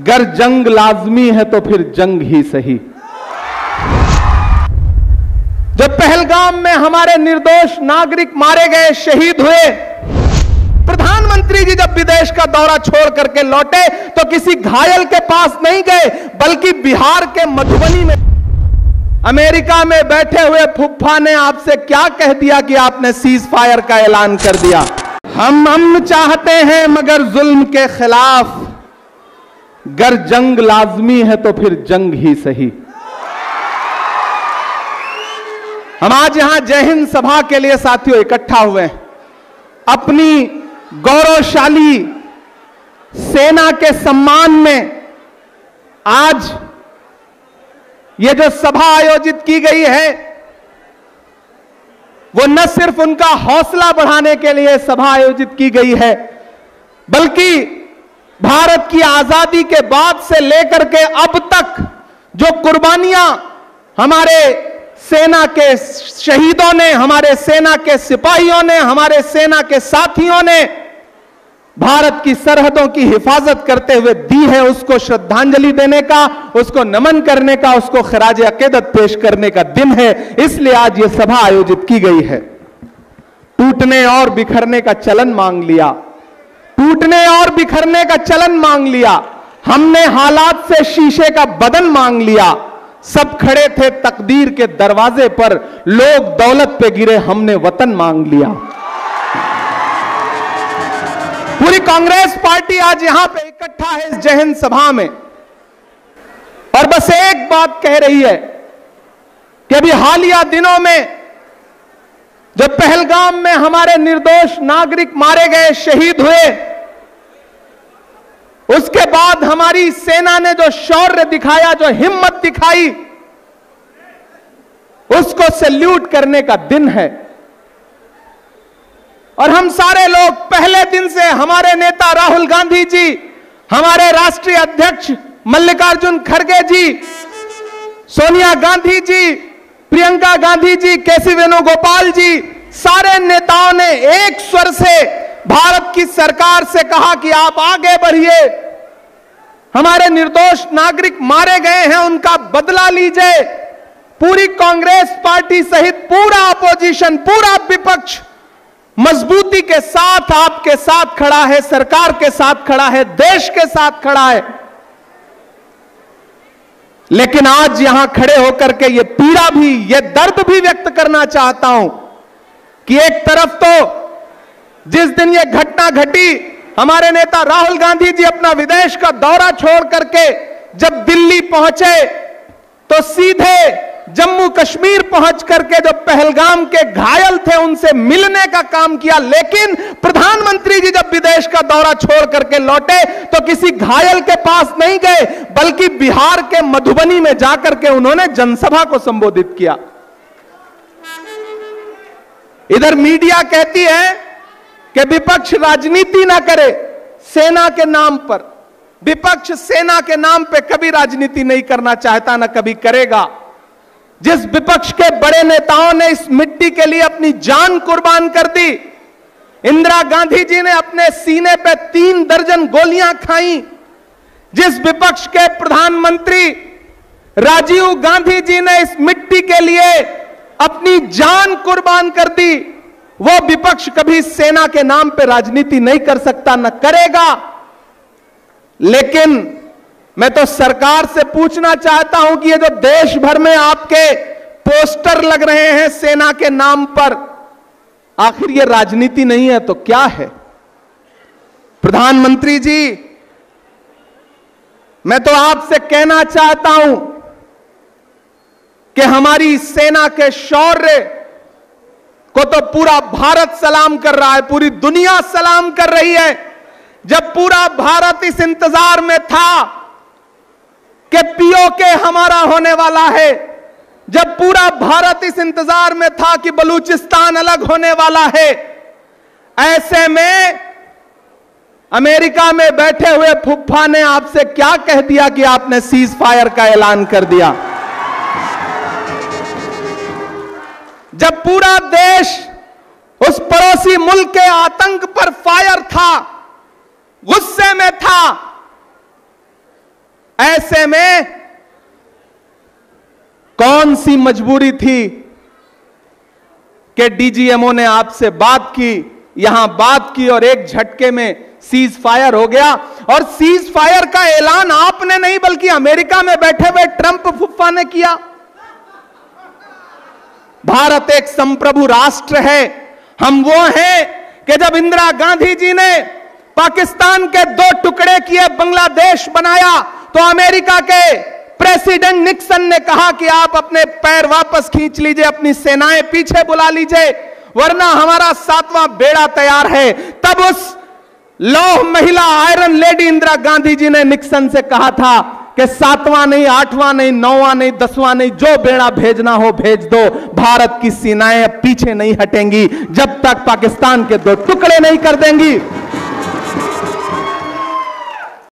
गर जंग लाजमी है तो फिर जंग ही सही। जब पहलगाम में हमारे निर्दोष नागरिक मारे गए, शहीद हुए, प्रधानमंत्री जी जब विदेश का दौरा छोड़ करके लौटे तो किसी घायल के पास नहीं गए, बल्कि बिहार के मधुबनी में अमेरिका में बैठे हुए फुफ्फा ने आपसे क्या कह दिया कि आपने सीज फायर का ऐलान कर दिया। हम अमन चाहते हैं मगर जुल्म के खिलाफ, गर जंग लाजमी है तो फिर जंग ही सही। हम आज यहां जय हिंद सभा के लिए साथियों इकट्ठा हुए हैं। अपनी गौरवशाली सेना के सम्मान में आज ये जो सभा आयोजित की गई है, वो न सिर्फ उनका हौसला बढ़ाने के लिए सभा आयोजित की गई है, बल्कि भारत की आजादी के बाद से लेकर के अब तक जो कुर्बानियां हमारे सेना के शहीदों ने, हमारे सेना के सिपाहियों ने, हमारे सेना के साथियों ने भारत की सरहदों की हिफाजत करते हुए दी है, उसको श्रद्धांजलि देने का, उसको नमन करने का, उसको खराज अकीदत पेश करने का दिन है। इसलिए आज यह सभा आयोजित की गई है। टूटने और बिखरने का चलन मांग लिया, टूटने और बिखरने का चलन मांग लिया। हमने हालात से शीशे का बदन मांग लिया। सब खड़े थे तकदीर के दरवाजे पर, लोग दौलत पे गिरे, हमने वतन मांग लिया। पूरी कांग्रेस पार्टी आज यहां पे इकट्ठा है इस जय हिंद सभा में, और बस एक बात कह रही है कि अभी हालिया दिनों में जब पहलगाम में हमारे निर्दोष नागरिक मारे गए, शहीद हुए, उसके बाद हमारी सेना ने जो शौर्य दिखाया, जो हिम्मत दिखाई, उसको सैल्यूट करने का दिन है। और हम सारे लोग पहले दिन से, हमारे नेता राहुल गांधी जी, हमारे राष्ट्रीय अध्यक्ष मल्लिकार्जुन खड़गे जी, सोनिया गांधी जी, प्रियंका गांधी जी, केसी वेणुगोपाल जी, सारे नेताओं ने एक स्वर से भारत की सरकार से कहा कि आप आगे बढ़िए, हमारे निर्दोष नागरिक मारे गए हैं, उनका बदला लीजिए। पूरी कांग्रेस पार्टी सहित पूरा अपोजिशन, पूरा विपक्ष मजबूती के साथ आपके साथ खड़ा है, सरकार के साथ खड़ा है, देश के साथ खड़ा है। लेकिन आज यहां खड़े होकर के ये पीड़ा भी, ये दर्द भी व्यक्त करना चाहता हूं कि एक तरफ तो जिस दिन ये घटना घटी, हमारे नेता राहुल गांधी जी अपना विदेश का दौरा छोड़ करके जब दिल्ली पहुंचे तो सीधे जम्मू कश्मीर पहुंच करके जो पहलगाम के घायल थे उनसे मिलने का काम किया। लेकिन प्रधानमंत्री जी जब विदेश का दौरा छोड़ करके लौटे तो किसी घायल के पास नहीं गए, बल्कि बिहार के मधुबनी में जाकर के उन्होंने जनसभा को संबोधित किया। इधर मीडिया कहती है कि विपक्ष राजनीति ना करे सेना के नाम पर। विपक्ष सेना के नाम पे कभी राजनीति नहीं करना चाहता, ना कभी करेगा। जिस विपक्ष के बड़े नेताओं ने इस मिट्टी के लिए अपनी जान कुर्बान कर दी, इंदिरा गांधी जी ने अपने सीने पे 3 दर्जन गोलियां खाई, जिस विपक्ष के प्रधानमंत्री राजीव गांधी जी ने इस मिट्टी के लिए अपनी जान कुर्बान कर दी, वो विपक्ष कभी सेना के नाम पे राजनीति नहीं कर सकता, न करेगा। लेकिन मैं तो सरकार से पूछना चाहता हूं कि ये जो देश भर में आपके पोस्टर लग रहे हैं सेना के नाम पर, आखिर ये राजनीति नहीं है तो क्या है? प्रधानमंत्री जी, मैं तो आपसे कहना चाहता हूं कि हमारी सेना के शौर्य को तो पूरा भारत सलाम कर रहा है, पूरी दुनिया सलाम कर रही है। जब पूरा भारत इस इंतजार में था कि पीओके हमारा होने वाला है, जब पूरा भारत इस इंतजार में था कि बलूचिस्तान अलग होने वाला है, ऐसे में अमेरिका में बैठे हुए फुफ्फा ने आपसे क्या कह दिया कि आपने सीज फायर का ऐलान कर दिया। जब पूरा देश उस पड़ोसी मुल्क के आतंक पर फायर था, गुस्से में था, ऐसे में कौन सी मजबूरी थी कि डीजीएमओ ने आपसे बात की, यहां बात की और एक झटके में सीज फायर हो गया। और सीज फायर का ऐलान आपने नहीं बल्कि अमेरिका में बैठे हुए ट्रंप फुफ्फा ने किया। भारत एक संप्रभु राष्ट्र है। हम वो हैं कि जब इंदिरा गांधी जी ने पाकिस्तान के 2 टुकड़े किए, बांग्लादेश बनाया, तो अमेरिका के प्रेसिडेंट निक्सन ने कहा कि आप अपने पैर वापस खींच लीजिए, अपनी सेनाएं पीछे बुला लीजिए, वरना हमारा 7वां बेड़ा तैयार है। तब उस लौह महिला आयरन लेडी इंदिरा गांधी जी ने निक्सन से कहा था कि 7वां नहीं, 8वां नहीं, 9वां नहीं, 10वां नहीं, जो बेड़ा भेजना हो भेज दो, भारत की सेनाएं पीछे नहीं हटेंगी जब तक पाकिस्तान के 2 टुकड़े नहीं कर देंगी।